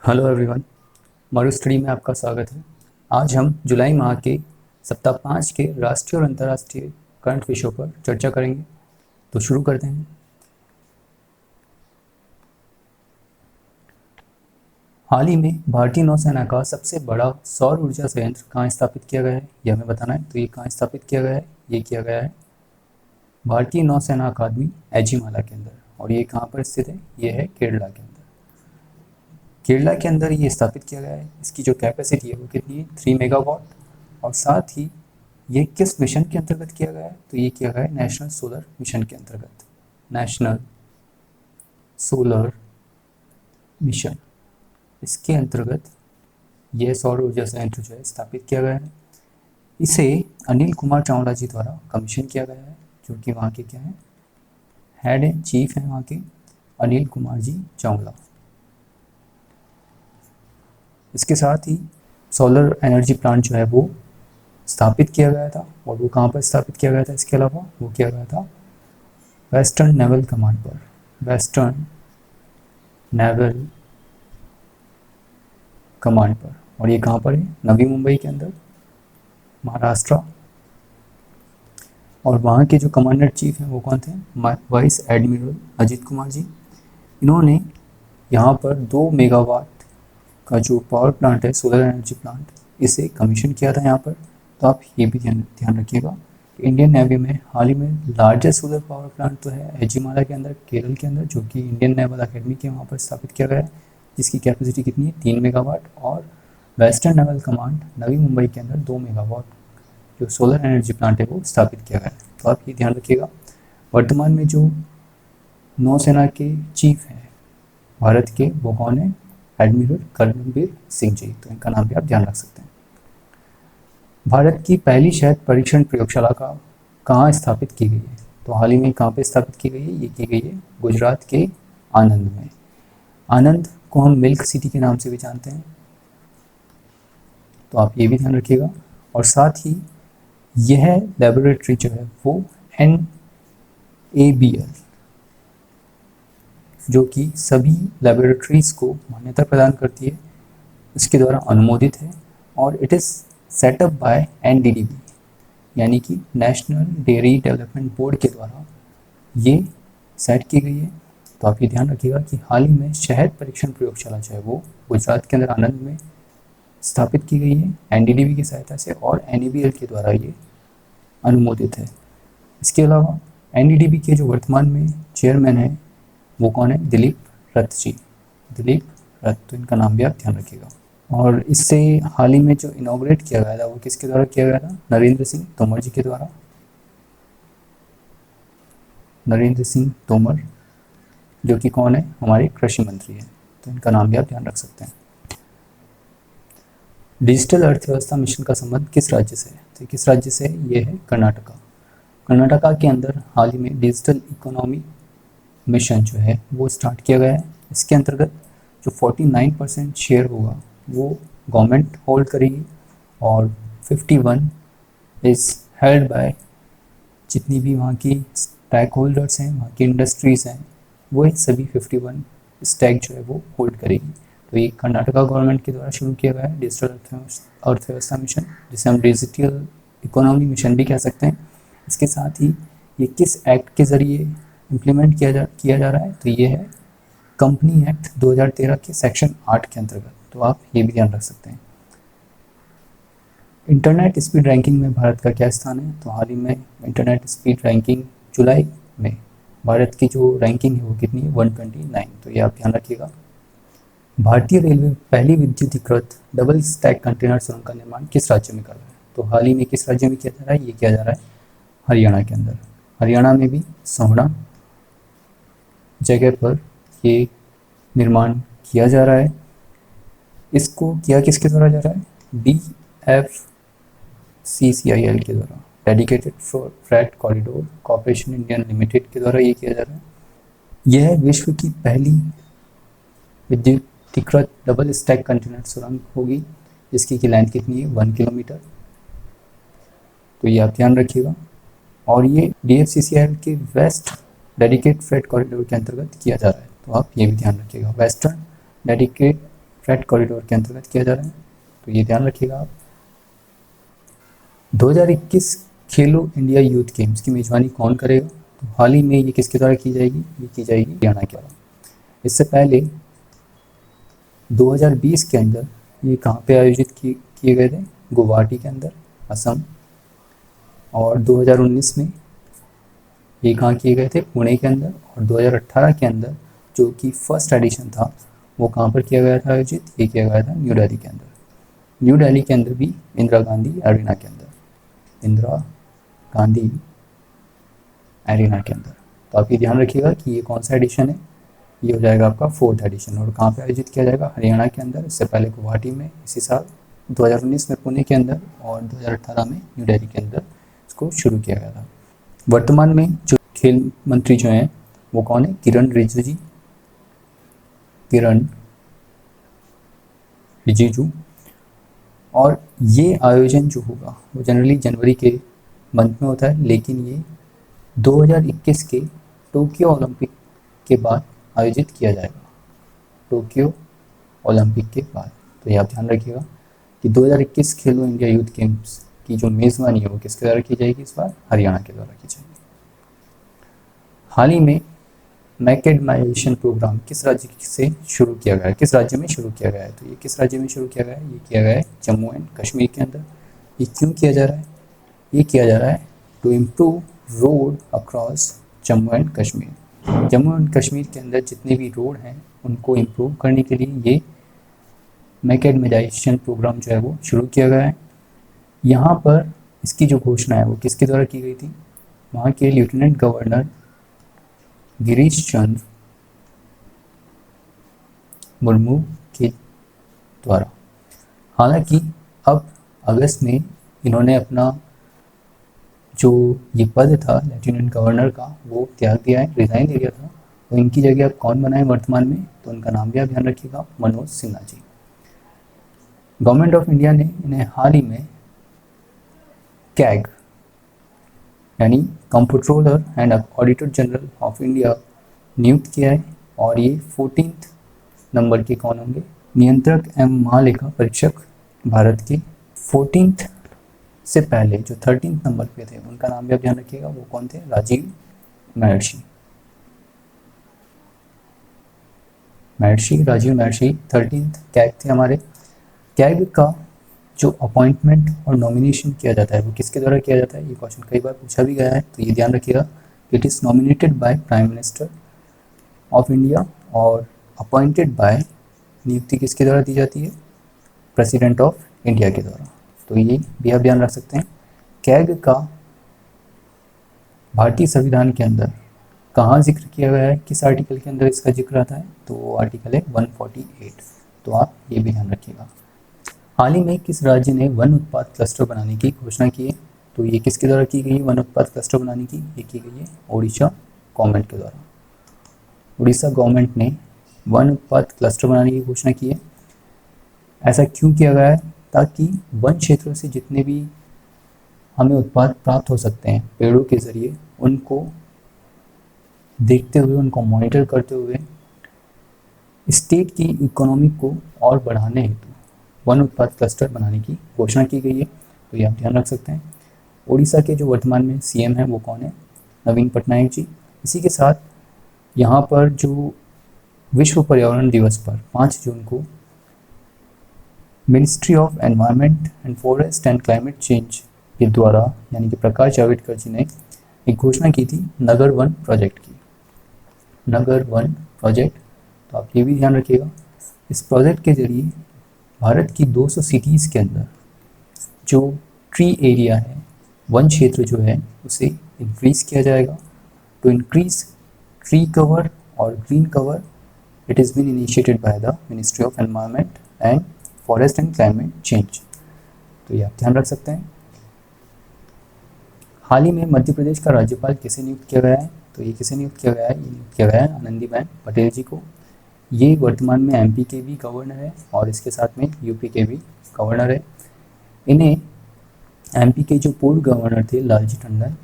Hello everyone, मारू study में आपका स्वागत है। आज हम जुलाई माह के सप्ताह 5 के राष्ट्रीय और अंतर्राष्ट्रीय करंट विषयों पर चर्चा करेंगे। तो शुरू करते हैं। हाल ही में भारतीय नौसेना का सबसे बड़ा सौर ऊर्जा संयंत्र कहाँ स्थापित किया गया है, यह हमें बताना है। तो ये कहाँ स्थापित किया गया है? ये किया गया है भारतीय नौसेना अकादमी एझिमाला के अंदर। और ये कहाँ पर स्थित है? ये है केरला के अंदर। केरला के अंदर ये स्थापित किया गया है। इसकी जो कैपेसिटी है वो कितनी है? 3 मेगावाट। और साथ ही ये किस मिशन के अंतर्गत किया गया है? तो ये किया गया है नेशनल सोलर मिशन के अंतर्गत। नेशनल सोलर मिशन, इसके अंतर्गत यह सौर ऊर्जा संयंत्र जो है स्थापित किया गया है। इसे अनिल कुमार चावला जी द्वारा कमीशन किया गया है, जो कि वहाँ के क्या है, हेड एंड चीफ है वहाँ के अनिल कुमार जी चावला। इसके साथ ही सोलर एनर्जी प्लांट जो है वो स्थापित किया गया था। और वो कहाँ पर स्थापित किया गया था? इसके अलावा वो किया गया था वेस्टर्न नेवल कमांड पर। वेस्टर्न नेवल कमांड पर। और ये कहाँ पर है? नवी मुंबई के अंदर, महाराष्ट्र। और वहाँ के जो कमांडर चीफ हैं वो कौन थे? Vice admiral Ajit Kumar ji. इन्होंने यहाँ पर 2 मेगावाट का जो पावर प्लांट है, सोलर एनर्जी प्लांट, इसे कमीशन किया था यहाँ पर। तो आप ये भी ध्यान रखिएगा। इंडियन नेवी में हाल ही में लार्जेस्ट सोलर पावर प्लांट तो है एझिमाला के अंदर, केरल के अंदर, जो कि इंडियन नेवल अकेडमी के वहाँ पर स्थापित किया गया है, जिसकी कैपेसिटी कितनी है? 3 मेगावाट। और western naval command Navi Mumbai के अंदर 2 मेगावाट जो सोलर एनर्जी प्लांट है वो स्थापित किया गया है। तो आप ये ध्यान रखिएगा। वर्तमान में जो नौसेना के चीफ हैं भारत के, वो कौन है? एडमिरल करमबीर सिंह जी। तो इनका नाम भी आप ध्यान रख सकते हैं। भारत की पहली शहद परीक्षण प्रयोगशाला का कहाँ स्थापित की गई है? तो हाल ही में कहाँ पे स्थापित की गई है? ये की गई है गुजरात के आनंद में। आनंद को हम मिल्क सिटी के नाम से भी जानते हैं, तो आप ये भी ध्यान रखिएगा। और साथ ही यह लेबोरेटरी जो है वो NABL, जो कि सभी लेबोरेटरीज को मान्यता प्रदान करती है, इसके द्वारा अनुमोदित है। और it is set up by NDDB, यानी कि नेशनल डेयरी डेवलपमेंट बोर्ड के द्वारा ये सेट की गई है। तो आप ये ध्यान रखिएगा कि हाल ही में शहद परीक्षण प्रयोगशाला जो है वो गुजरात के अंदर आनंद में स्थापित की गई है NDDB की सहायता से, और NABL के द्वारा ये अनुमोदित है। इसके अलावा NDDB के जो वर्तमान में चेयरमैन है वो कौन है? दिलीप रथ जी। दिलीप रथ, तो इनका नाम भी आप ध्यान रखिएगा। और इससे हाल ही में जो इनॉग्रेट किया गया था वो किसके द्वारा किया गया था? नरेंद्र सिंह तोमर जी के द्वारा। नरेंद्र सिंह तोमर, जो कि कौन है? हमारे कृषि मंत्री हैं। तो इनका नाम भी आप ध्यान रख सकते हैं। डिजिटल अर्थव्यवस्था मिशन का संबंध किस राज्य से है? तो किस राज्य से है? ये है कर्नाटका। कर्नाटका के अंदर हाल ही में डिजिटल इकोनॉमी मिशन जो है वो स्टार्ट किया गया है। इसके अंतर्गत जो 49% शेयर होगा वो गवर्नमेंट होल्ड करेगी, और 51 इज़ हेल्ड बाय जितनी भी वहाँ की स्टैक होल्डर्स हैं, वहाँ की इंडस्ट्रीज़ हैं, वो सभी 51 स्टैक जो है वो होल्ड करेगी। तो ये कर्नाटका गवर्नमेंट के द्वारा शुरू किया गया है डिजिटल अर्थव्यवस्था मिशन, जिसे हम डिजिटल इकोनॉमी मिशन भी कह सकते हैं। इसके साथ ही ये किस एक्ट के ज़रिए इम्प्लीमेंट किया जा रहा है? तो ये है कंपनी एक्ट 2013 के सेक्शन 8 के अंतर्गत। तो आप ये भी ध्यान रख सकते हैं। इंटरनेट स्पीड रैंकिंग में भारत का क्या स्थान है? तो हाल ही में इंटरनेट स्पीड रैंकिंग जुलाई में भारत की जो रैंकिंग है वो कितनी है? 129। तो ये आप ध्यान रखिएगा। भारतीय रेलवे पहली विद्युतीकृत डबल स्टैक कंटेनर सुरंग का निर्माण किस राज्य में कर रहा है? तो हाल ही में किस राज्य में किया जा रहा है? ये किया जा रहा है हरियाणा के अंदर। हरियाणा में भी सोहना जगह पर ये निर्माण किया जा रहा है। इसको किया किसके द्वारा जा रहा है? DFCCIL के द्वारा, dedicated freight corridor corporation Indian limited के द्वारा ये किया जा रहा है। यह विश्व की पहली विद्युतीकृत डबल स्टैक कंटेनर सुरंग होगी, जिसकी की लेंथ कितनी है? 1 किलोमीटर। तो ये आप ध्यान रखिएगा। और ये DFCCIL के वेस्ट डेडिकेट फ्रेट कॉरिडोर के अंतर्गत किया जा रहा है। तो आप ये भी ध्यान रखिएगा। वेस्टर्न डेडिकेट फ्रेट कॉरिडोर के अंतर्गत किया जा रहा है, तो ये ध्यान रखिएगा आप। 2021 खेलो इंडिया यूथ गेम्स की मेजबानी कौन करेगा? तो हाल ही में ये किसके द्वारा की जाएगी? ये की जाएगी हरियाणा के द्वारा। इससे पहले 2020 के अंदर ये कहाँ पे आयोजित किए गए थे? गुवाहाटी के अंदर, असम। और 2019 में ये कहाँ किए गए थे? पुणे के अंदर। और 2018 के अंदर जो कि फर्स्ट एडिशन था वो कहाँ पर किया गया था आयोजित? ये किया गया था न्यू दिल्ली के अंदर। न्यू दिल्ली के अंदर भी इंदिरा गांधी एरिना के अंदर, इंदिरा गांधी एरिना के अंदर। तो आप ये ध्यान रखिएगा कि ये कौन सा एडिशन है, ये हो जाएगा आपका 4th एडिशन। और कहाँ पे आयोजित किया जाएगा? हरियाणा के अंदर। इससे पहले गुवाहाटी में इसी साल, 2019 में पुणे के अंदर, और 2018 में न्यू दिल्ली के अंदर इसको शुरू किया गया था। वर्तमान में जो खेल मंत्री जो हैं वो कौन है? किरण रिजिजू। किरण रिजिजू। और ये आयोजन जो होगा वो जनरली जनवरी के मंथ में होता है, लेकिन ये 2021 के टोक्यो ओलंपिक के बाद आयोजित किया जाएगा, टोक्यो ओलंपिक के बाद। तो ये आप ध्यान रखिएगा कि 2021 खेलो इंडिया यूथ गेम्स की जो मेज़बानी है वो किसके द्वारा की जाएगी? इस बार हरियाणा के द्वारा की जाएगी। हाल ही में मैकेडमाइजेशन प्रोग्राम किस राज्य से शुरू किया गया है? किस राज्य में शुरू किया गया है? तो ये किस राज्य में शुरू किया गया है? ये किया गया है जम्मू एंड कश्मीर के अंदर। ये क्यों किया जा रहा है? ये किया जा रहा है to improve road across Jammu and Kashmir. Jammu and Kashmir के अंदर जितने भी रोड हैं उनको इम्प्रूव करने के लिए ये मैकेडमाइजेशन प्रोग्राम जो है वो शुरू किया गया है। यहाँ पर इसकी जो घोषणा है वो किसके द्वारा की गई थी? वहाँ के लेफ्टिनेंट गवर्नर गिरीश चंद्र मुर्मू के द्वारा। हालांकि अब अगस्त में इन्होंने अपना जो ये पद था लेफ्टिनेंट गवर्नर का वो त्याग दिया है, रिज़ाइन दे दिया था। तो इनकी जगह अब कौन बनाए वर्तमान में? तो उनका नाम भी आप ध्यान रखिएगा, Manoj Sinha ji. Government of India ने इन्हें हाल ही में कैग यानी comptroller and auditor general of India नियुक्त किया है। और ये 14th नंबर के कौन होंगे? नियंत्रक एवं महालेखा परीक्षक भारत के। 14th से पहले जो 13th नंबर पे थे उनका नाम भी आप ध्यान रखिएगा, वो कौन थे? राजीव महर्षि। राजीव महर्षि 13th कैग थे हमारे। कैग का जो अपॉइंटमेंट और नॉमिनेशन किया जाता है वो किसके द्वारा किया जाता है? ये क्वेश्चन कई बार पूछा भी गया है, तो ये ध्यान रखिएगा। It is nominated by prime minister of India और अपॉइंटेड बाय, नियुक्ति किसके द्वारा दी जाती है? प्रेसिडेंट ऑफ इंडिया के द्वारा। तो ये भी आप ध्यान रख सकते हैं। कैग का भारतीय संविधान के अंदर कहाँ जिक्र किया गया है? किस आर्टिकल के अंदर इसका जिक्र आता है? तो वो आर्टिकल है 148। तो आप ये भी ध्यान रखिएगा। हाल ही में किस राज्य ने वन उत्पाद क्लस्टर बनाने की घोषणा की है? तो ये किसके द्वारा की गई है वन उत्पाद क्लस्टर बनाने की? ये की गई है ओडिशा गवर्नमेंट के द्वारा। उड़ीसा गवर्नमेंट ने वन उत्पाद क्लस्टर बनाने की घोषणा की है। ऐसा क्यों किया गया है? ताकि वन क्षेत्रों से जितने भी हमें उत्पाद प्राप्त हो सकते हैं पेड़ों के ज़रिए, उनको देखते हुए, उनको मॉनिटर करते हुए स्टेट की इकोनॉमी को और बढ़ाने हेतु वन उत्पाद क्लस्टर बनाने की घोषणा की गई है। तो ये आप ध्यान रख सकते हैं। उड़ीसा के जो वर्तमान में सीएम हैं वो कौन है? नवीन पटनायक जी। इसी के साथ यहाँ पर जो विश्व पर्यावरण दिवस पर 5 जून को ministry of environment and forest and climate change के द्वारा यानी कि प्रकाश जावड़ेकर जी ने एक घोषणा की थी नगर वन प्रोजेक्ट की। नगर वन प्रोजेक्ट, तो आप ये भी ध्यान रखिएगा। इस प्रोजेक्ट के जरिए भारत की 200 सिटीज़ के अंदर जो ट्री एरिया है, वन क्षेत्र जो है, उसे इंक्रीज़ किया जाएगा। टू इंक्रीज ट्री कवर और green cover, it is been initiated by the ministry of environment and forest and climate change. तो ये आप ध्यान रख सकते हैं। हाल ही में मध्य प्रदेश का राज्यपाल किसे नियुक्त किया गया है? तो ये किसे नियुक्त किया गया है? ये नियुक्त किया गया है आनंदीबेन पटेल जी को। ये वर्तमान में एमपी के भी गवर्नर है और इसके साथ में यूपी के भी गवर्नर है। इन्हें एमपी के जो पूर्व गवर्नर थे लालजी टंडन,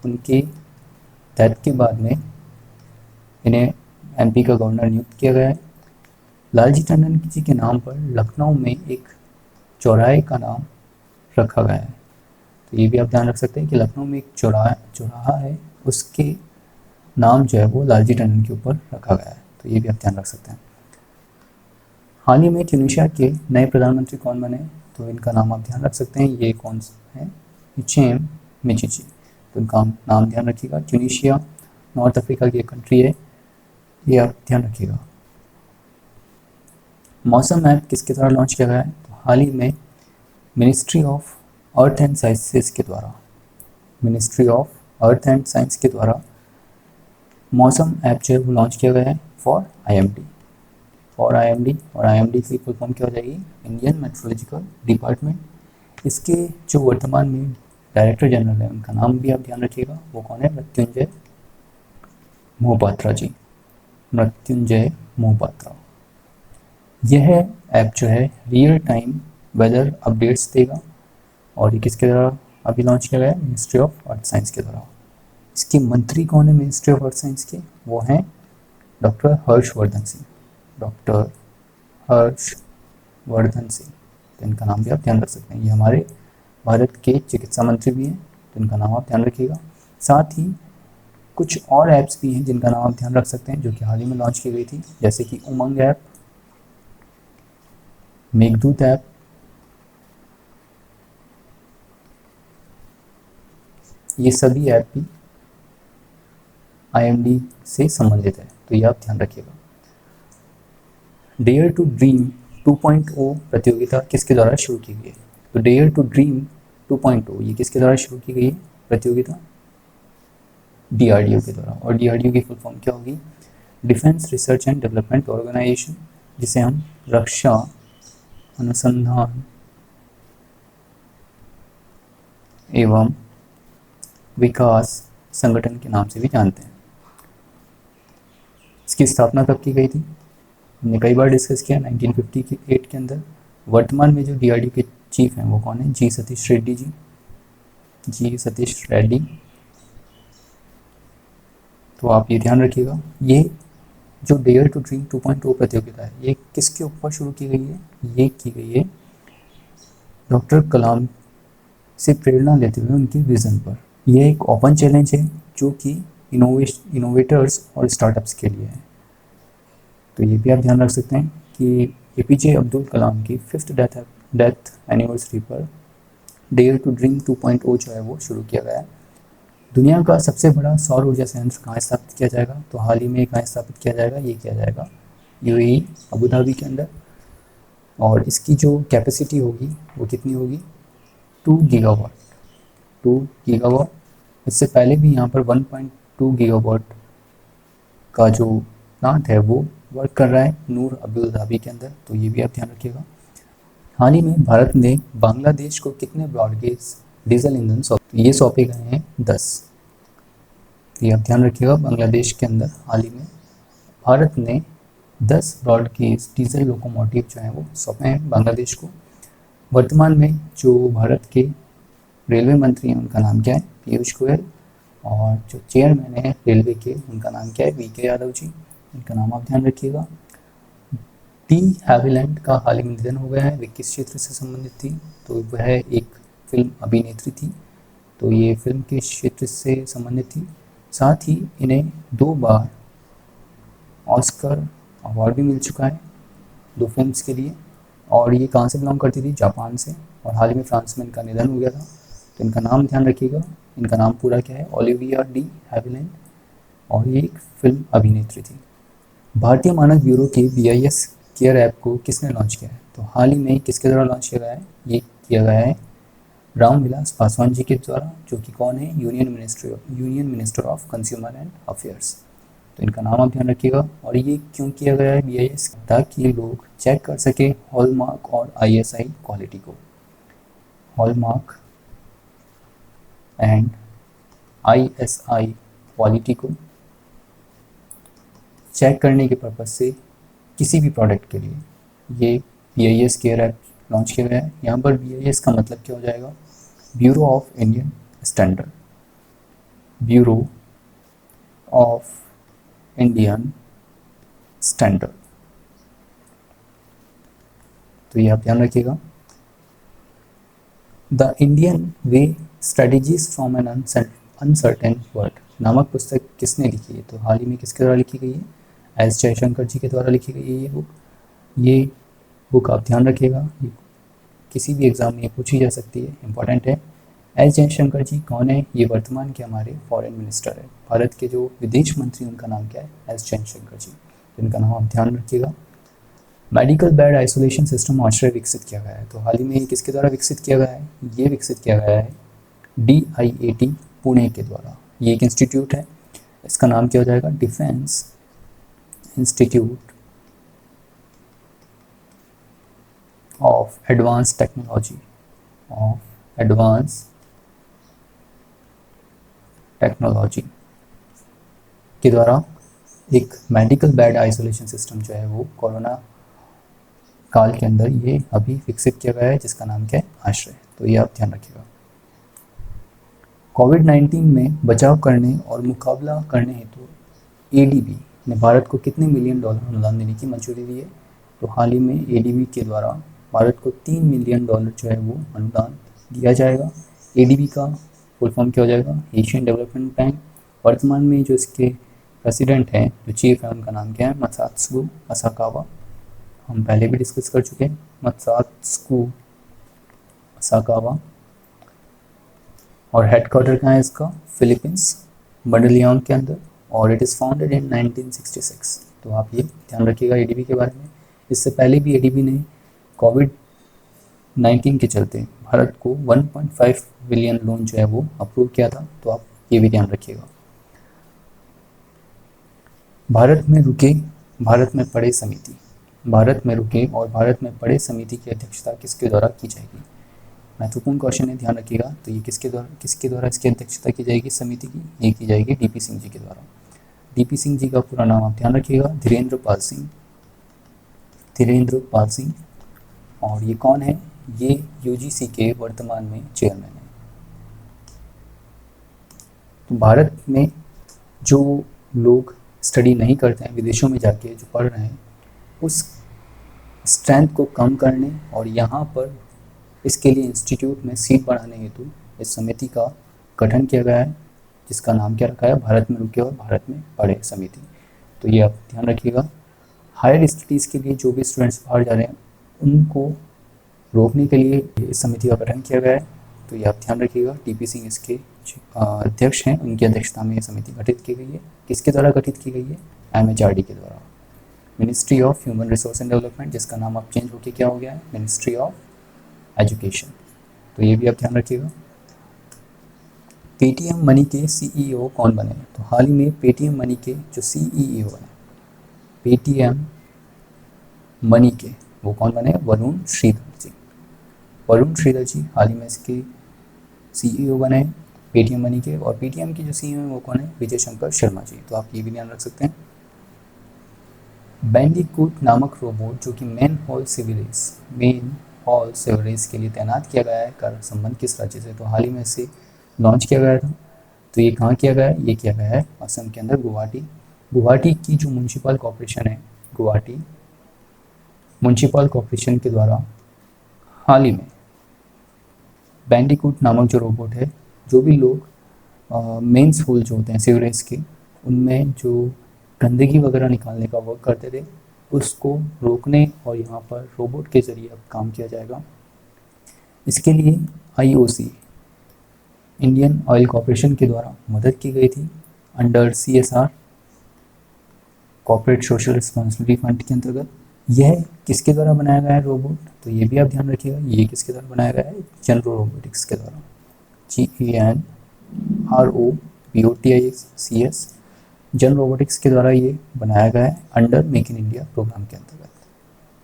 उनके डेथ के बाद में इन्हें एमपी का गवर्नर नियुक्त किया गया है। लालजी टंडन जी के नाम पर लखनऊ में एक चौराहे का नाम रखा गया है। तो ये भी आप ध्यान रख सकते हैं कि लखनऊ में एक चौराहा है, उसके नाम जो है वो लालजी टंडन के ऊपर रखा गया है। तो ये भी आप ध्यान रख सकते हैं। हाल ही में ट्यूनीशिया के नए प्रधानमंत्री कौन बने? तो इनका नाम आप ध्यान रख सकते हैं। ये कौन है? हिचेम मिचिची। तो इनका नाम ध्यान रखिएगा। ट्यूनीशिया नॉर्थ अफ्रीका की एक कंट्री है, ये आप ध्यान रखिएगा। मौसम ऐप किसके द्वारा लॉन्च किया गया है? तो हाल ही में ministry of earth and sciences के द्वारा मौसम ऐप जो है वो लॉन्च किया गया है फॉर आईएमडी। और आईएमडी की फुल फॉर्म क्या हो जाएगी? Indian meteorological department. इसके जो वर्तमान में डायरेक्टर जनरल है, उनका नाम भी आप ध्यान रखिएगा। वो कौन है? मृत्युंजय मोहपात्रा जी। मृत्युंजय मोहपात्रा। यह ऐप जो है रियल टाइम वेदर अपडेट्स देगा और ये किसके द्वारा अभी लॉन्च किया गया है? मिनिस्ट्री ऑफ अर्थ साइंस के द्वारा। इसके मंत्री कौन है मिनिस्ट्री ऑफ अर्थ साइंस के? वो हैं डॉक्टर हर्षवर्धन सिंह। डॉक्टर हर्षवर्धन सिंह। तो इनका नाम भी आप ध्यान रख सकते हैं। ये हमारे भारत के चिकित्सा मंत्री भी हैं, तो इनका नाम आप ध्यान रखिएगा। साथ ही कुछ और ऐप्स भी हैं जिनका नाम आप ध्यान रख सकते हैं, जो कि हाल ही में लॉन्च की गई थी, जैसे कि उमंग ऐप, मेघदूत ऐप, ये सभी ऐप भी आईएमडी से संबंधित है, तो ये आप ध्यान रखिएगा। डेयर टू ड्रीम 2.0 प्रतियोगिता किसके द्वारा शुरू की गई है? तो डेयर टू ड्रीम 2.0 ये किसके द्वारा शुरू की गई है प्रतियोगिता? डीआरडीओ के द्वारा। और डीआरडीओ की फुल फॉर्म क्या होगी? Defence research and development organisation, जिसे हम रक्षा अनुसंधान एवं विकास संगठन के नाम से भी जानते हैं। इसकी स्थापना कब की गई थी? हमने कई बार डिस्कस किया 1958 के अंदर। वर्तमान में जो डीआरडीओ के चीफ हैं वो कौन है? जी सतीश रेड्डी जी। जी सतीश रेड्डी। तो आप ये ध्यान रखिएगा, ये जो डेयर टू ड्रीम 2.0 प्रतियोगिता है, ये किसके ऊपर शुरू की गई है? ये की गई है डॉक्टर कलाम से प्रेरणा लेते हुए उनके विज़न पर। यह एक ओपन चैलेंज है जो कि इनोवेटर्स और स्टार्टअप्स के लिए है। तो ये भी आप ध्यान रख सकते हैं कि एपीजे अब्दुल कलाम की 5th डेथ एनिवर्सरी पर डेयर टू ड्रीम 2.0 जो है वो शुरू किया गया है। दुनिया का सबसे बड़ा सौर ऊर्जा संयंत्र कहाँ स्थापित किया जाएगा? तो हाल ही में कहाँ स्थापित किया जाएगा? ये किया जाएगा यूएई अबू धाबी के अंदर। और इसकी जो कैपेसिटी होगी वो कितनी होगी? 2 गीगावाट। 2 गीगावाट। इससे पहले भी यहाँ पर 1.2 गीगावाट का जो प्लांट है वो वर्क कर रहा है नूर अबू धाबी के अंदर। तो ये भी आप ध्यान रखिएगा। हाल ही में भारत ने बांग्लादेश को कितने ब्रॉडगेज डीजल इंजन ये सौंपे गए हैं? 10। ये आप ध्यान रखिएगा। बांग्लादेश के अंदर हाल ही में भारत ने 10 ब्रॉडगेज डीजल लोकोमोटिव जो हैं वो सौंपे हैं बांग्लादेश को। वर्तमान में जो भारत के रेलवे मंत्री हैं उनका नाम क्या है? पीयूष गोयल। और जो चेयरमैन है रेलवे के, उनका नाम क्या है? वीके यादव जी। इनका नाम आप ध्यान रखिएगा। टी हैविलैंड का हाल ही में निधन हो गया है। वे किस क्षेत्र से संबंधित थी? तो वह एक फिल्म अभिनेत्री थी, तो ये फिल्म के क्षेत्र से संबंधित थी। साथ ही इन्हें 2 बार ऑस्कर अवार्ड भी मिल चुका है 2 फिल्म्स के लिए। और ये कहाँ से बिलोंग करती थी? जापान से। और हाल ही में फ्रांस में इनका निधन हो गया था। तो इनका नाम ध्यान रखिएगा। इनका नाम पूरा क्या है? Olivia de Havilland. और ये एक फिल्म अभिनेत्री थी। भारतीय मानक ब्यूरो के BIS केयर ऐप को किसने लॉन्च किया है? तो हाल ही में किसके द्वारा लॉन्च किया गया है? ये किया गया है रामविलास पासवान जी के द्वारा, जो कि कौन है? Union minister of consumer and affairs. तो इनका नाम आप ध्यान रखिएगा। और ये क्यों किया गया है BIS? ताकि लोग चेक कर सके हॉलमार्क और ISI क्वालिटी को। हॉलमार्क एंड ISI क्वालिटी को चेक करने के पर्पज़ से किसी भी प्रोडक्ट के लिए ये BIS केयर ऐप लॉन्च किया गया है। यहाँ पर BIS का मतलब क्या हो जाएगा? Bureau of Indian standard. Bureau of Indian standard. तो ये आप ध्यान रखिएगा। The Indian way strategies from N uncertain world नामक पुस्तक किसने लिखी है? तो हाल ही में किसके द्वारा लिखी गई है? एस जयशंकर जी के द्वारा लिखी गई है ये बुक आप ध्यान रखिएगा, किसी भी एग्ज़ाम में ये पूछी जा सकती है, इंपॉर्टेंट है। एस जयशंकर जी कौन है? ये वर्तमान के हमारे फॉरेन मिनिस्टर है, भारत के जो विदेश मंत्री उनका नाम क्या है? एस जयशंकर जी, इनका नाम आप ध्यान रखिएगा। मेडिकल बेड आइसोलेशन सिस्टम आश्रय विकसित किया गया है, तो हाल ही में किसके द्वारा विकसित किया गया है? ये विकसित किया गया है DIAT पुणे के द्वारा। ये एक इंस्टीट्यूट है, इसका नाम क्या हो जाएगा? Defence institute of advance technology के द्वारा एक मेडिकल बेड आइसोलेशन सिस्टम जो है वो कोरोना काल के अंदर ये अभी विकसित किया गया है, जिसका नाम क्या है? आश्रय। तो ये आप ध्यान रखिएगा। कोविड-19 में बचाव करने और मुकाबला करने हेतु ADB ने भारत को कितने मिलियन डॉलर अनुदान देने की मंजूरी दी है? तो हाल ही में ADB के द्वारा भारत को 3 मिलियन डॉलर जो है वो अनुदान दिया जाएगा। ADB का फुल फॉर्म क्या हो जाएगा? Asian development bank. वर्तमान में जो इसके प्रेसिडेंट हैं, जो चीफ है, उनका नाम क्या है? मत्सुत्सु असाकावा। हम पहले भी डिस्कस कर चुके हैं, मत्सुत्सु असाकावा। और हेडक्वार्टर कहाँ है इसका? फिलीपींस, मंडलियांग के अंदर, और इट इज़ फाउंडेड इन 1966। तो आप ये ध्यान रखिएगा ADB के बारे में। इससे पहले भी ADB ने कोविड-19 के चलते भारत को 1.5 बिलियन लोन जो है वो अप्रूव किया था, तो आप ये भी ध्यान रखिएगा। भारत में रुके और भारत में पड़े समिति की अध्यक्षता किसके द्वारा की जाएगी? महत्वपूर्ण क्वेश्चन है, ध्यान रखिएगा। तो ये किसके द्वारा इसकी अध्यक्षता की जाएगी समिति की? ये की जाएगी DP सिंह जी के द्वारा। DP सिंह जी का पूरा नाम आप ध्यान रखिएगा, धीरेन्द्र पाल सिंह। और ये कौन है? ये UGC के वर्तमान में चेयरमैन है। तो भारत में जो लोग स्टडी नहीं करते हैं, विदेशों में जाके जो पढ़ रहे हैं, उस स्ट्रेंथ को कम करने और यहाँ पर इसके लिए इंस्टीट्यूट में सीट बढ़ाने हेतु इस समिति का गठन किया गया है, जिसका नाम क्या रखा है? भारत में रुके और भारत में पढ़े समिति। तो ये आप ध्यान रखिएगा। हायर स्टडीज़ के लिए जो भी स्टूडेंट्स बाहर जा रहे हैं, उनको रोकने के लिए इस समिति का गठन किया गया है। तो ये आप ध्यान रखिएगा। DP सिंह इसके अध्यक्ष हैं, उनकी अध्यक्षता में ये समिति गठित की गई है। किसके द्वारा गठित की गई है? MHRD के द्वारा, ministry of human resource and development, जिसका नाम अब चेंज होकर क्या हो गया है? Ministry of education. तो ये भी आप ध्यान रखिएगा। पेटीएम मनी के CEO कौन बने? तो हाल ही में पेटीएम मनी के जो CEO हैं, पेटीएम मनी के, वो कौन बने? वरुण श्रीधर जी हाल ही में इसके CEO बने पेटीएम मनी के। और पेटीएम के जो CEO हैं वो कौन है? विजय शंकर शर्मा जी। तो आप ये भी ध्यान रख सकते हैं। बैंडिकूट नामक रोबोट जो कि मेन हॉल सिविल रेस के लिए तैनात किया गया है, का संबंध किस राज्य से? तो हाल ही में इसे लॉन्च किया गया था। तो ये कहाँ किया गया है? ये किया गया है असम के अंदर, गुवाहाटी की जो म्यूनसिपल कॉर्पोरेशन है, गुवाहाटी म्यूनसिपल कॉर्पोरेशन के द्वारा हाल ही में बैंडिकूट नामक जो रोबोट है, जो भी लोग मेंस होल जो होते हैं सिविल रेस के, उनमें जो गंदगी वगैरह निकालने का वर्क करते थे, उसको रोकने और यहाँ पर रोबोट के ज़रिए अब काम किया जाएगा। इसके लिए IOC इंडियन ऑयल कॉर्पोरेशन के द्वारा मदद की गई थी under CSR corporate social responsibility fund के अंतर्गत। यह किसके द्वारा बनाया गया है रोबोट? तो ये भी आप ध्यान रखिएगा, ये किसके द्वारा बनाया गया है? जनरल रोबोटिक्स के द्वारा, GENROBOTICS जनरल रोबोटिक्स के द्वारा ये बनाया गया है under make in India programme के अंतर्गत,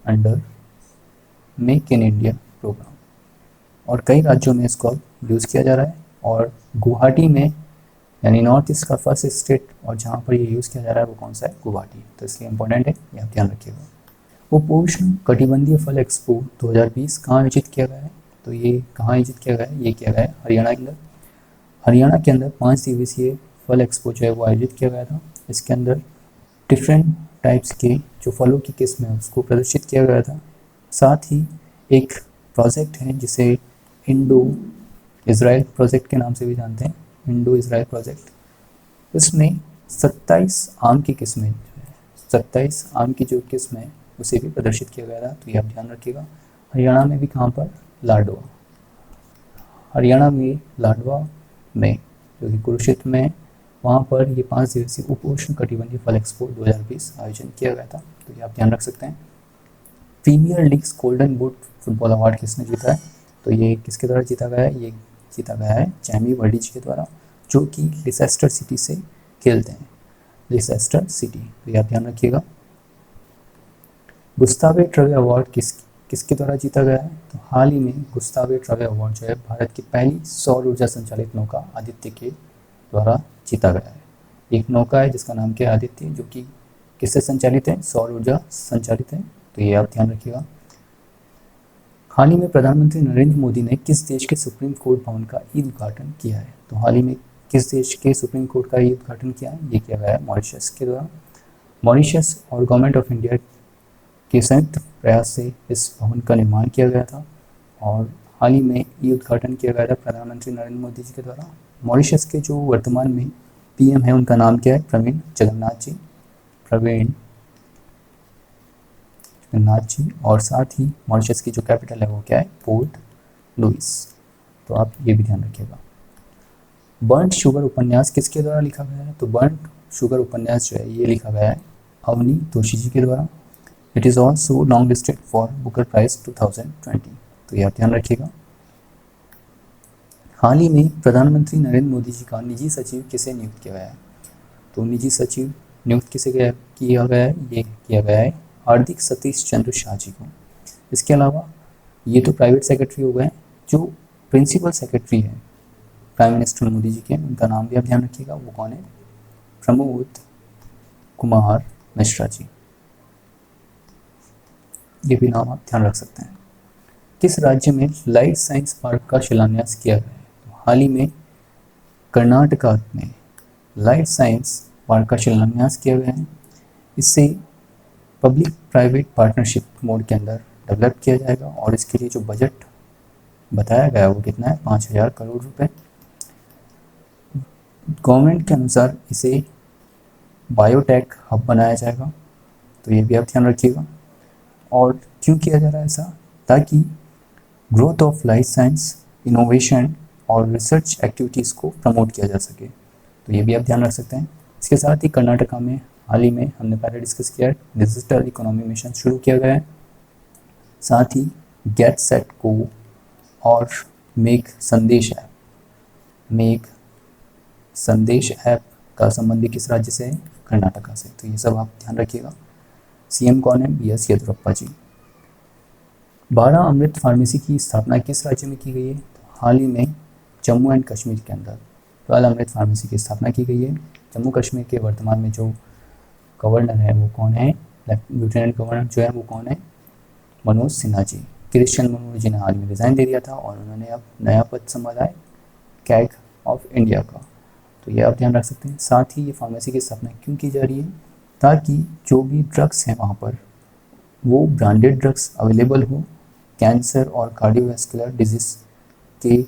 under make in India programme. और कई राज्यों में इसको अब यूज़ किया जा रहा है। और गुवाहाटी में, यानी नॉर्थ ईस्ट का फर्स्ट स्टेट और जहाँ पर ये यूज़ किया जा रहा है वो कौन सा है? गुवाहाटी। तो इसलिए इंपॉर्टेंट है, ये आप ध्यान रखिएगा। उपोष्ण कटिबंधीय फल एक्सपो 2020 कहाँ आयोजित किया गया है? तो ये कहाँ आयोजित किया गया है? ये किया गया है हरियाणा के अंदर। हरियाणा के अंदर 5 दिवसीय फल एक्सपो जो है वो आयोजित किया गया था। इसके अंदर डिफरेंट टाइप्स के जो फलों की किस्म है उसको प्रदर्शित किया गया था। साथ ही एक प्रोजेक्ट है जिसे इंडो इसराइल प्रोजेक्ट के नाम से भी जानते हैं, इंडो इसराइल प्रोजेक्ट। उसमें 27 आम की किस्में, 27 आम की जो किस्म है उसे भी प्रदर्शित किया गया था, तो ये आप ध्यान रखिएगा। हरियाणा में भी कहाँ पर, लाडवा, हरियाणा में लाडवा में, जो कि कुरुक्षेत्र में, वहाँ पर ये 5 दिवसीय उप उष्ण कटिबंधीय फल एक्सपो 2020 आयोजन किया गया था, तो ये आप ध्यान रख सकते हैं। Premier leagues golden boot football award किसने जीता है, तो ये किसके द्वारा जीता गया है, ये जीता गया है जैमी वर्डीज के द्वारा, जो कि लिसेस्टर सिटी से खेलते हैं, लिसेस्टर सिटी, तो ये आप ध्यान रखिएगा। गुस्तावे ट्रॉफी अवार्ड किसके द्वारा जीता गया है, तो हाल ही में गुस्तावे ट्रॉफी अवार्ड जो है भारत की पहली सौर ऊर्जा संचालित नौका आदित्य के द्वारा जीता गया है। एक नौका है जिसका नाम क्या है, आदित्य, जो कि किससे संचालित है, सौर ऊर्जा संचालित है, तो ये आप ध्यान रखिएगा। हाल ही में प्रधानमंत्री नरेंद्र मोदी ने किस देश के सुप्रीम कोर्ट भवन का ई उद्घाटन किया है, तो हाल ही में किस देश के सुप्रीम कोर्ट का ई उद्घाटन किया है, ये किया गया है मॉरिशस के द्वारा। मॉरिशस और गवर्नमेंट ऑफ इंडिया के संयुक्त प्रयास से इस भवन का निर्माण किया गया था और हाल ही में ये उद्घाटन किया गया था प्रधानमंत्री नरेंद्र मोदी जी के द्वारा। मॉरिशस के जो वर्तमान में पीएम है उनका नाम क्या है, प्रवीण जगन्नाथ जी, प्रवीण जगन्नाथ जी, और साथ ही मॉरिशस की जो कैपिटल है वो क्या है, पोर्ट लुइस, तो आप ये भी ध्यान रखिएगा। बर्न्ट शुगर उपन्यास किसके द्वारा लिखा गया है, तो बर्न्ट शुगर उपन्यास जो है ये लिखा गया है अवनी जोशी जी के द्वारा। It is also long listed for Booker prize 2020, तो ये आप ध्यान रखिएगा। हाल ही में प्रधानमंत्री नरेंद्र मोदी जी का निजी सचिव किसे नियुक्त किया गया है, तो निजी सचिव नियुक्त किया गया है, ये किया गया है हार्दिक सतीश चंद्र शाह जी को। इसके अलावा ये तो प्राइवेट सेक्रेटरी हो गए, जो प्रिंसिपल सेक्रेटरी है प्राइम मिनिस्टर मोदी जी के, उनका नाम भी आप ध्यान रखिएगा, वो कौन है, प्रमोद कुमार मिश्रा जी, ये भी नाम आप ध्यान रख सकते हैं। किस राज्य में लाइफ साइंस पार्क का शिलान्यास किया गया है, तो हाल ही में कर्नाटका में लाइफ साइंस पार्क का शिलान्यास किया गया है। इससे पब्लिक प्राइवेट पार्टनरशिप मोड के अंदर डेवलप किया जाएगा और इसके लिए जो बजट बताया गया है वो कितना है, 5,000 करोड़ रुपए। गवर्नमेंट के अनुसार इसे बायोटेक हब बनाया जाएगा, तो ये भी आप ध्यान रखिएगा। और क्यों किया जा रहा है ऐसा, ताकि growth of life science innovation और रिसर्च एक्टिविटीज़ को प्रमोट किया जा सके, तो ये भी आप ध्यान रख सकते हैं। इसके साथ ही कर्नाटका में हाल ही में हमने पहले डिस्कस किया है डिजिटल इकोनॉमी मिशन शुरू किया गया है, साथ ही गेट सेट को और मेक संदेश ऐप का संबंध किस राज्य से है, कर्नाटका से, तो ये सब आप ध्यान रखिएगा। सीएम कौन है, बीएस येदियुरप्पा जी। 12 अमृत फार्मेसी की स्थापना किस राज्य में की गई है, तो हाल ही में जम्मू एंड कश्मीर के अंदर 12 अमृत फार्मेसी की स्थापना की गई है। जम्मू कश्मीर के वर्तमान में जो गवर्नर है वो कौन है, लेफ्टिनेंट गवर्नर जो है वो कौन है, मनोज सिन्हा जी। कृष्ण मनोहर जी ने हाल में रिज़ाइन दे दिया था और उन्होंने अब नया पद संभाला है कैग ऑफ इंडिया का, तो ये आप ध्यान रख सकते हैं। साथ ही ये फार्मेसी की स्थापना क्यों की जा रही है, ताकि जो भी ड्रग्स हैं वहाँ पर वो ब्रांडेड ड्रग्स अवेलेबल हो कैंसर और कार्डियोवैस्कुलर डिजीज़ के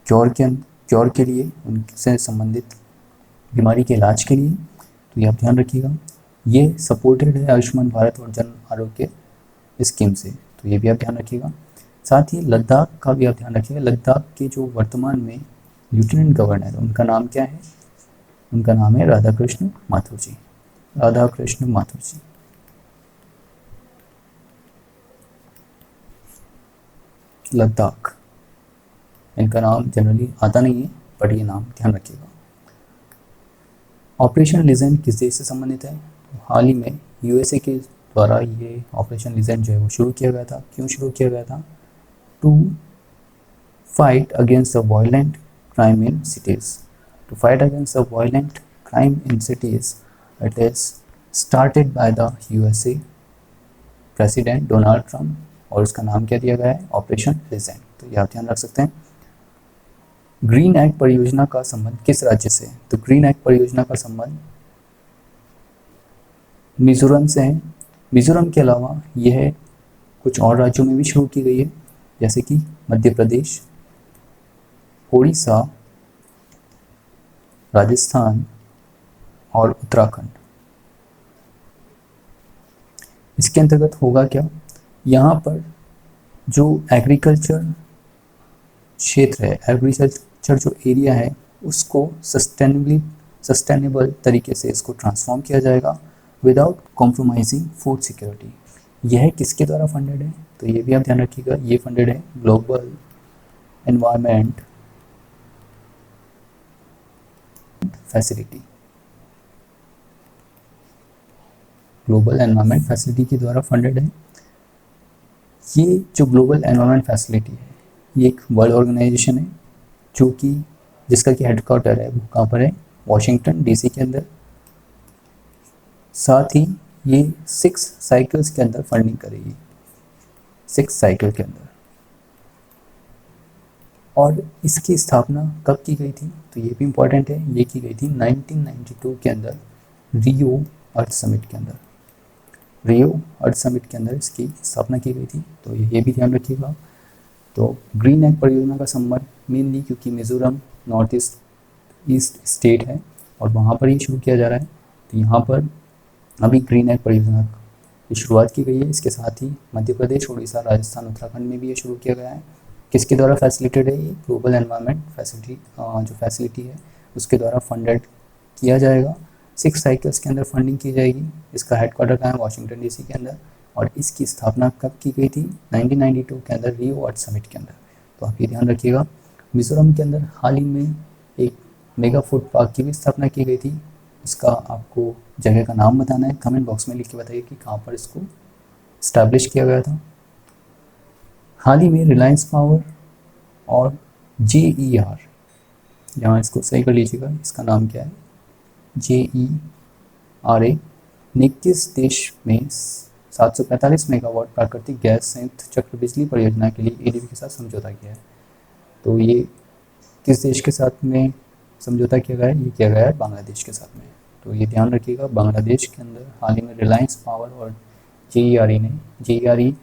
क्योर के लिए, उनसे संबंधित बीमारी के इलाज के लिए, तो ये आप ध्यान रखिएगा। ये सपोर्टेड है आयुष्मान भारत और जन आरोग्य स्कीम से, तो ये भी आप ध्यान रखिएगा। साथ ही लद्दाख का भी आप ध्यान रखिएगा। लद्दाख के जो वर्तमान में लेफ्टिनेंट गवर्नर है उनका नाम क्या है, उनका नाम है राधाकृष्ण माथुर जी, राधाकृष्ण माथुर जी। लद्दाख, इनका नाम जनरली आता नहीं है बट ये नाम ध्यान रखिएगा। ऑपरेशन लिजेंड किस देश से संबंधित है, तो हाल ही में यूएसए के द्वारा ये ऑपरेशन लिजेंड जो है वो शुरू किया गया था। क्यों शुरू किया गया था, to fight against the violent crime in cities, to fight against the violent crime in cities. It is started by the USA president Donald Trump और उसका नाम क्या दिया गया है, ऑपरेशन लिजेंड, तो ये आप ध्यान रख सकते हैं। ग्रीन एक्ट परियोजना का संबंध किस राज्य से है, तो ग्रीन एक्ट परियोजना का संबंध मिजोरम से है। मिजोरम के अलावा यह कुछ और राज्यों में भी शुरू की गई है, जैसे कि मध्य प्रदेश, उड़ीसा, राजस्थान और उत्तराखंड। इसके अंतर्गत होगा क्या, यहाँ पर जो एग्रीकल्चर क्षेत्र है, एग्रीकल्चर जो एरिया है, उसको सस्टेनेबल तरीके से इसको ट्रांसफॉर्म किया जाएगा विदाउट कॉम्प्रोमाइजिंग फूड सिक्योरिटी। यह किसके द्वारा फंडेड है, तो ये भी आप ध्यान रखिएगा, ये फंडेड है global environment facility, global environment facility के द्वारा फंडेड है। ये जो ग्लोबल एनवायरनमेंट फैसिलिटी है, ये एक वर्ल्ड ऑर्गेनाइजेशन है जो कि जिसका कि हेडक्वार्टर है वो कहाँ पर है, वॉशिंगटन डीसी के अंदर। साथ ही ये 6 साइकिल्स के अंदर फंडिंग करेगी, 6 साइकिल के अंदर। और इसकी स्थापना कब की गई थी, तो ये भी इम्पोर्टेंट है, ये की गई थी 1992 के अंदर रियो अर्थ समिट के अंदर। रियो अर्थ समिट के अंदर इसकी स्थापना की गई थी, तो ये भी ध्यान रखिएगा। तो ग्रीन एग परियोजना का संबंध मेनली क्योंकि मिजोरम नॉर्थ ईस्ट स्टेट है और वहाँ पर ही शुरू किया जा रहा है, तो यहाँ पर अभी ग्रीन एग परियोजना की शुरुआत की गई है। इसके साथ ही मध्य प्रदेश, उड़ीसा, राजस्थान, उत्तराखंड में भी ये शुरू किया गया है। किसके द्वारा फैसिलिटेड है, ये ग्लोबल एनवायरनमेंट फैसिलिटी जो फैसिलिटी है उसके द्वारा फंडेड किया जाएगा। 6 साइकिल्स के अंदर फंडिंग की जाएगी। इसका हेडक्वार्टर कहाँ है, वॉशिंगटन डीसी के अंदर। और इसकी स्थापना कब की गई थी, 1992 के अंदर रियो अर्थ समिट के अंदर। तो आप ये ध्यान रखिएगा। मिजोरम के अंदर हाल ही में एक मेगा फूड पार्क की भी स्थापना की गई थी। इसका आपको जगह का नाम बताना है, कमेंट बॉक्स में लिख के बताइए कि कहाँ पर इसको इस्टेब्लिश किया गया था। हाल ही में रिलायंस पावर और JER, यहाँ इसको सही कर लीजिएगा, इसका नाम क्या है, JERA ने किस देश में 745 मेगावाट प्राकृतिक गैस संयुक्त चक्र बिजली परियोजना के लिए ADB के साथ समझौता किया है। तो ये किस देश के साथ में समझौता किया गया है, ये किया गया है बांग्लादेश के साथ में। तो ये ध्यान रखिएगा, बांग्लादेश के अंदर हाल ही में रिलायंस पावर और JERA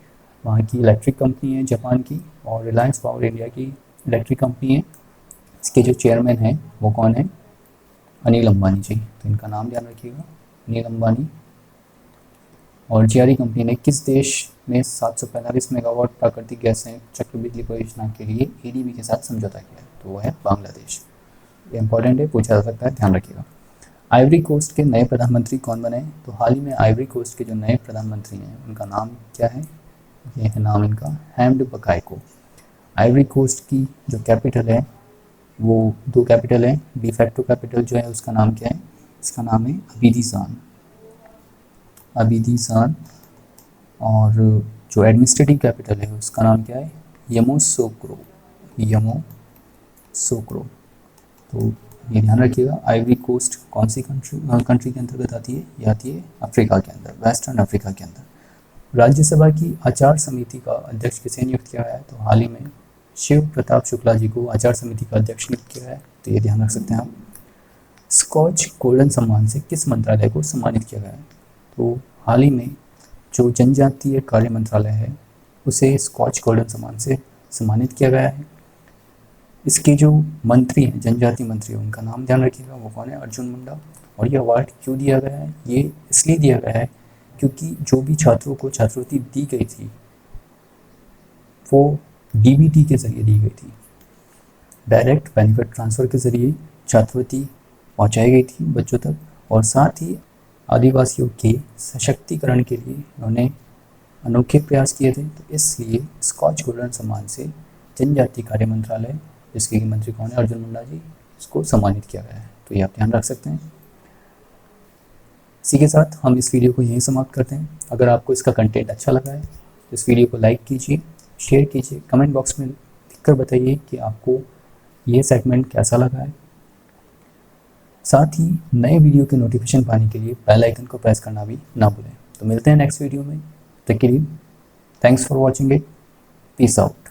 वहाँ की इलेक्ट्रिक कंपनी है जापान की, और रिलायंस पावर इंडिया की इलेक्ट्रिक कंपनी है। इसके जो चेयरमैन हैं वो कौन है, अनिल अंबानी जी। तो इनका नाम ध्यान रखिएगा, अनिल अंबानी। और JERA कंपनी ने किस देश में 745 मेगावाट प्राकृतिक गैस संयुक्त चक्र बिजली परियोजना के लिए ADB के साथ समझौता किया है, तो वो है बांग्लादेश। ये इंपॉर्टेंट है, पूछा जा सकता है, ध्यान रखिएगा। आइवरी कोस्ट के नए प्रधानमंत्री कौन बने, तो हाल ही में आइवरी कोस्ट के जो नए प्रधानमंत्री हैं उनका नाम क्या है, ये है नाम इनका हैम्ड बकायको। आइवरी कोस्ट की जो कैपिटल है वो 2 कैपिटल है। डिफेक्टो कैपिटल जो है उसका नाम क्या है, इसका नाम है अबिदीसान। और जो एडमिनिस्ट्रेटिव कैपिटल है उसका नाम क्या है, यमोसोक्रो। तो ये ध्यान रखिएगा। आइवरी कोस्ट कौन सी कंट्री के अंतर्गत आती है, ये आती है अफ्रीका के अंदर, वेस्टर्न अफ्रीका के अंदर। राज्यसभा की आचार समिति का अध्यक्ष किसे नियुक्त किया गया है, तो हाल ही में शिव प्रताप शुक्ला जी को आचार समिति का अध्यक्ष नियुक्त किया है, तो ये ध्यान रख सकते हैं आप। स्कॉच गोल्डन सम्मान से किस मंत्रालय को सम्मानित किया गया है, तो हाल ही में जो जनजातीय कार्य मंत्रालय है उसे स्कॉच गोल्डन सम्मान से सम्मानित किया गया है। इसके जो मंत्री हैं, जनजातीय मंत्री, उनका नाम ध्यान रखिएगा, वो कौन है, अर्जुन मुंडा। और ये अवार्ड क्यों दिया गया है, ये इसलिए दिया गया है क्योंकि जो भी छात्रों को छात्रवृत्ति दी गई थी वो DBT के जरिए दी गई थी, डायरेक्ट बेनिफिट ट्रांसफ़र के जरिए छात्रवृत्ति पहुंचाई गई थी बच्चों तक। और साथ ही आदिवासियों के सशक्तिकरण के लिए उन्होंने अनोखे प्रयास किए थे, तो इसलिए स्कॉच गोल्डन सम्मान से जनजातीय कार्य मंत्रालय, जिसके मंत्री कौन है, अर्जुन मुंडा जी, इसको सम्मानित किया गया है। तो ये आप ध्यान रख सकते हैं। इसी के साथ हम इस वीडियो को यहीं समाप्त करते हैं। अगर आपको इसका कंटेंट अच्छा लगा है तो इस वीडियो को लाइक कीजिए, शेयर कीजिए, कमेंट बॉक्स में लिखकर बताइए कि आपको ये सेगमेंट कैसा लगा है। साथ ही नए वीडियो के नोटिफिकेशन पाने के लिए बेल आइकन को प्रेस करना भी ना भूलें। तो मिलते हैं नेक्स्ट वीडियो में, तब तक के लिए thanks for watching it, peace out.